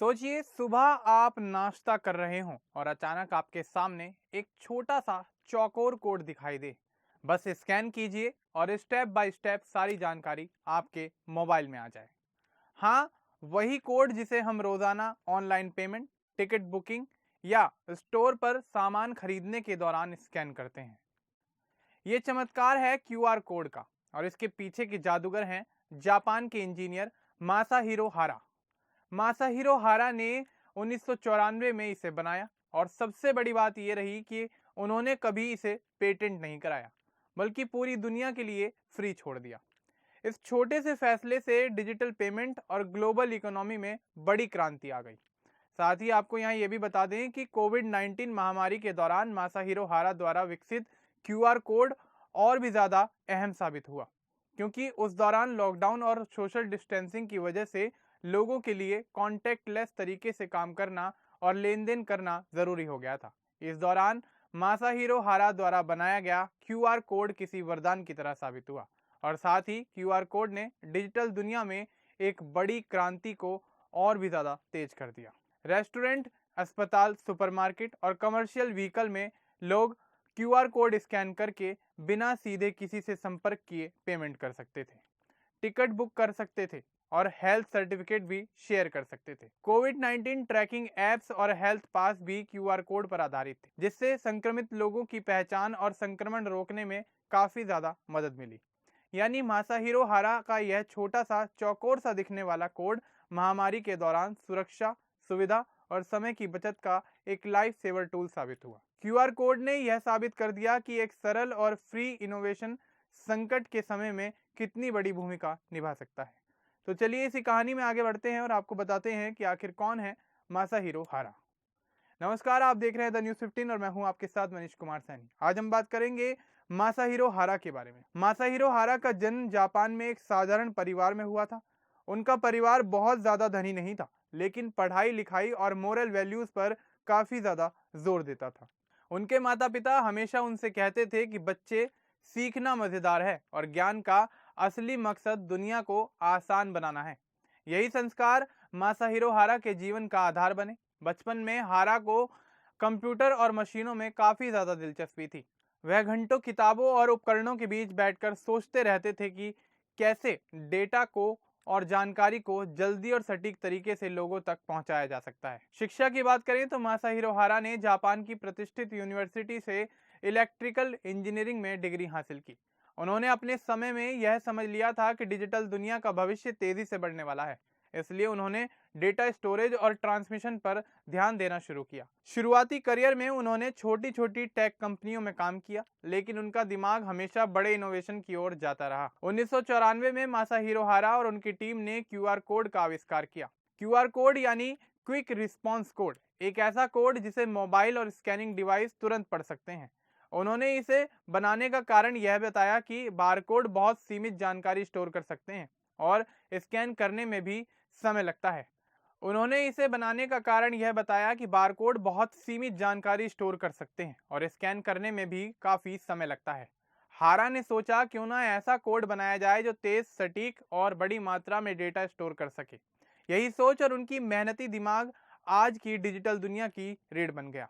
सोचिए सुबह आप नाश्ता कर रहे हो और अचानक आपके सामने एक छोटा सा चौकोर कोड दिखाई दे। बस स्कैन कीजिए और स्टेप बाय स्टेप सारी जानकारी आपके मोबाइल में आ जाए। हाँ, वही कोड जिसे हम रोजाना ऑनलाइन पेमेंट, टिकट बुकिंग या स्टोर पर सामान खरीदने के दौरान स्कैन करते हैं। ये चमत्कार है क्यूआर कोड का और इसके पीछे के जादूगर हैं जापान के इंजीनियर मासाहिरो हारा। मासाहिरो हारा ने 1994 में इसे बनाया और सबसे बड़ी बात यह रही कि उन्होंने कभी इसे पेटेंट नहीं कराया, बल्कि पूरी दुनिया के लिए फ्री छोड़ दिया। इस छोटे से फैसले से डिजिटल पेमेंट और ग्लोबल इकोनॉमी में बड़ी क्रांति आ गई। साथ ही आपको यहाँ ये भी बता दें कि कोविड-19 महामारी के दौरान मासाहिरो हारा द्वारा विकसित क्यूआर कोड और भी ज़्यादा अहम साबित हुआ, क्योंकि उस दौरान लॉकडाउन और सोशल डिस्टेंसिंग की वजह से लोगों के लिए कॉन्टैक्टलेस तरीके से काम करना और लेन देन करना ज़रूरी हो गया था। इस दौरान मासाहिरो हारा द्वारा बनाया गया क्यूआर कोड किसी वरदान की तरह साबित हुआ और साथ ही क्यूआर कोड ने डिजिटल दुनिया में एक बड़ी क्रांति को और भी ज़्यादा तेज कर दिया। रेस्टोरेंट, अस्पताल, सुपरमार्केट और कमर्शियल व्हीकल में लोग क्यूआर कोड स्कैन करके बिना सीधे किसी से संपर्क किए पेमेंट कर सकते थे, टिकट बुक कर सकते थे और हेल्थ सर्टिफिकेट भी शेयर कर सकते थे। कोविड-19 ट्रैकिंग एप्स और हेल्थ पास भी क्यूआर कोड पर आधारित थे, जिससे संक्रमित लोगों की पहचान और संक्रमण रोकने में काफी ज्यादा मदद मिली। यानी मासाहिरो हारा का यह छोटा सा चौकोर सा दिखने वाला कोड महामारी के दौरान सुरक्षा, सुविधा और समय की बचत का एक लाइफ सेवर टूल साबित हुआ। क्यूआर कोड ने यह साबित कर दिया कि एक सरल और फ्री इनोवेशन संकट के समय में कितनी बड़ी भूमिका निभा सकता है। तो चलिए इसी कहानी में आगे बढ़ते हैं और आपको बताते हैं कि आखिर कौन है मासाहिरो हारा। नमस्कार, आप देख रहे हैं द न्यूज़ 15 और मैं हूं आपके साथ मनीष कुमार सैनी। आज हम बात करेंगे मासाहिरो हारा के बारे में। मासाहिरो हारा का जन्म जापान में एक साधारण परिवार में हुआ था। उनका परिवार बहुत ज्यादा धनी नहीं था, लेकिन पढ़ाई लिखाई और मोरल वैल्यूज पर काफी ज्यादा जोर देता था। उनके माता पिता हमेशा उनसे कहते थे कि बच्चे, सीखना मजेदार है और ज्ञान का असली मकसद दुनिया को आसान बनाना है। यही संस्कार मासाहिरो हारा के जीवन का आधार बने। बचपन में हारा को कंप्यूटर और मशीनों में काफी ज्यादा दिलचस्पी थी। वह घंटों किताबों और उपकरणों के बीच बैठकर सोचते रहते थे कि कैसे डेटा को और जानकारी को जल्दी और सटीक तरीके से लोगों तक पहुंचाया जा सकता है। शिक्षा की बात करें तो मासाहिरो हारा ने जापान की प्रतिष्ठित यूनिवर्सिटी से इलेक्ट्रिकल इंजीनियरिंग में डिग्री हासिल की। उन्होंने अपने समय में यह समझ लिया था कि डिजिटल दुनिया का भविष्य तेजी से बढ़ने वाला है, इसलिए उन्होंने डेटा स्टोरेज और ट्रांसमिशन पर ध्यान देना शुरू किया। शुरुआती करियर में उन्होंने छोटी छोटी टेक कंपनियों में काम किया, लेकिन उनका दिमाग हमेशा बड़े इनोवेशन की ओर जाता रहा। 1994 में मासाहिरो हारा और उनकी टीम ने क्यूआर कोड का आविष्कार किया। क्यूआर कोड यानी क्विक रिस्पॉन्स कोड, एक ऐसा कोड जिसे मोबाइल और स्कैनिंग डिवाइस तुरंत पढ़ सकते हैं। उन्होंने इसे बनाने का कारण यह बताया कि बारकोड बहुत सीमित जानकारी स्टोर कर सकते हैं और स्कैन करने में भी समय लगता है। उन्होंने इसे बनाने का कारण यह बताया कि बारकोड बहुत सीमित जानकारी स्टोर कर सकते हैं और स्कैन करने में भी काफी समय लगता है। हारा ने सोचा क्यों ना ऐसा कोड बनाया जाए जो तेज, सटीक और बड़ी मात्रा में डेटा स्टोर कर सके। यही सोच और उनकी मेहनती दिमाग आज की डिजिटल दुनिया की रीढ़ बन गया।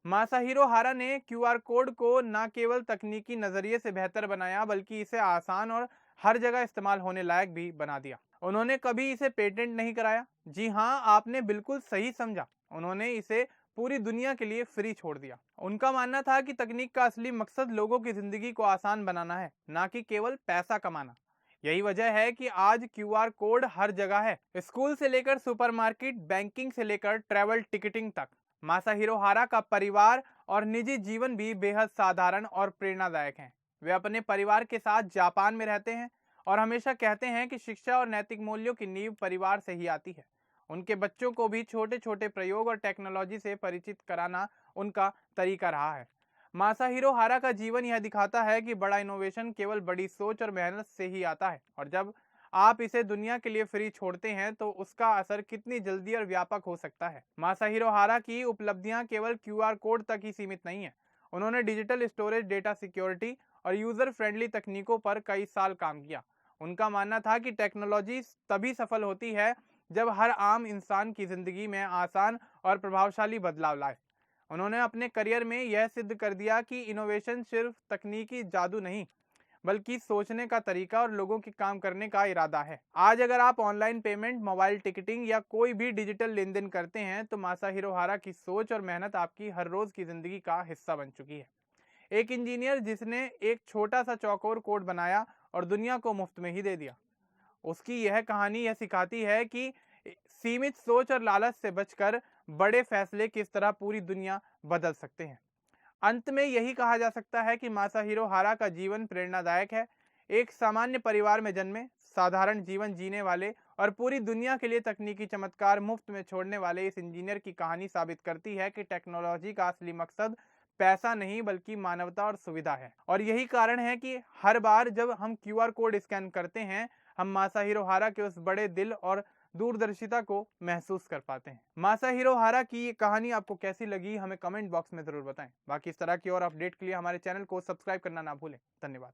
मासाहिरो हारा ने क्यूआर कोड को न केवल तकनीकी नजरिए से बेहतर बनाया, बल्कि इसे आसान और हर जगह इस्तेमाल होने लायक भी बना दिया। उन्होंने कभी इसे पेटेंट नहीं कराया। जी हाँ, आपने बिल्कुल सही समझा। उन्होंने इसे पूरी दुनिया के लिए फ्री छोड़ दिया। उनका मानना था कि तकनीक का असली मकसद लोगों की जिंदगी को आसान बनाना है, ना कि केवल पैसा कमाना। यही वजह है कि आज क्यूआर कोड हर जगह है, स्कूल से लेकर सुपरमार्केट, बैंकिंग से लेकर ट्रैवल टिकटिंग तक। मासाहिरो हारा का परिवार और निजी जीवन भी बेहद साधारण और प्रेरणादायक हैं। वे अपने परिवार के साथ जापान में रहते हैं और हमेशा कहते हैं कि शिक्षा और नैतिक मूल्यों की नींव परिवार से ही आती है। उनके बच्चों को भी छोटे छोटे प्रयोग और टेक्नोलॉजी से परिचित कराना उनका तरीका रहा है। मासाहिरो हारा का जीवन यह दिखाता है कि बड़ा इनोवेशन केवल बड़ी सोच और मेहनत से ही आता है, और जब आप इसे दुनिया के लिए फ्री छोड़ते हैं तो उसका असर कितनी जल्दी और व्यापक हो सकता है। मासाहिरो हारा की उपलब्धियां केवल क्यूआर कोड तक ही सीमित नहीं है। उन्होंने डिजिटल स्टोरेज, डेटा सिक्योरिटी और यूजर फ्रेंडली तकनीकों पर कई साल काम किया। उनका मानना था कि टेक्नोलॉजी तभी सफल होती है जब हर आम इंसान की जिंदगी में आसान और प्रभावशाली बदलाव लाए। उन्होंने अपने करियर में यह सिद्ध कर दिया कि इनोवेशन सिर्फ तकनीकी जादू नहीं, बल्कि सोचने का तरीका और लोगों के काम करने का इरादा है। आज अगर आप ऑनलाइन पेमेंट, मोबाइल टिकटिंग या कोई भी डिजिटल लेन देन करते हैं, तो मासाहिरो हारा की सोच और मेहनत आपकी हर रोज की जिंदगी का हिस्सा बन चुकी है। एक इंजीनियर जिसने एक छोटा सा चौकोर कोड बनाया और दुनिया को मुफ्त में ही दे दिया। उसकी यह कहानी यह सिखाती है कि सीमित सोच और लालच से बचकर बड़े फैसले किस तरह पूरी दुनिया बदल सकते हैं। अंत में यही कहा जा सकता है कि मासाहिरो हारा का जीवन प्रेरणादायक है। एक सामान्य परिवार में जन्मे, साधारण जीवन जीने वाले और पूरी दुनिया के लिए तकनीकी चमत्कार मुफ्त में छोड़ने वाले इस इंजीनियर की कहानी साबित करती है कि टेक्नोलॉजी का असली मकसद पैसा नहीं, बल्कि मानवता और सुविधा है। और यही कारण है कि हर बार जब हम क्यूआर कोड स्कैन करते हैं, हम मासाहिरो हारा के उस बड़े दिल और दूरदर्शिता को महसूस कर पाते हैं। मासाहिरो हारा की ये कहानी आपको कैसी लगी, हमें कमेंट बॉक्स में जरूर बताएं। बाकी इस तरह की और अपडेट के लिए हमारे चैनल को सब्सक्राइब करना ना भूलें। धन्यवाद।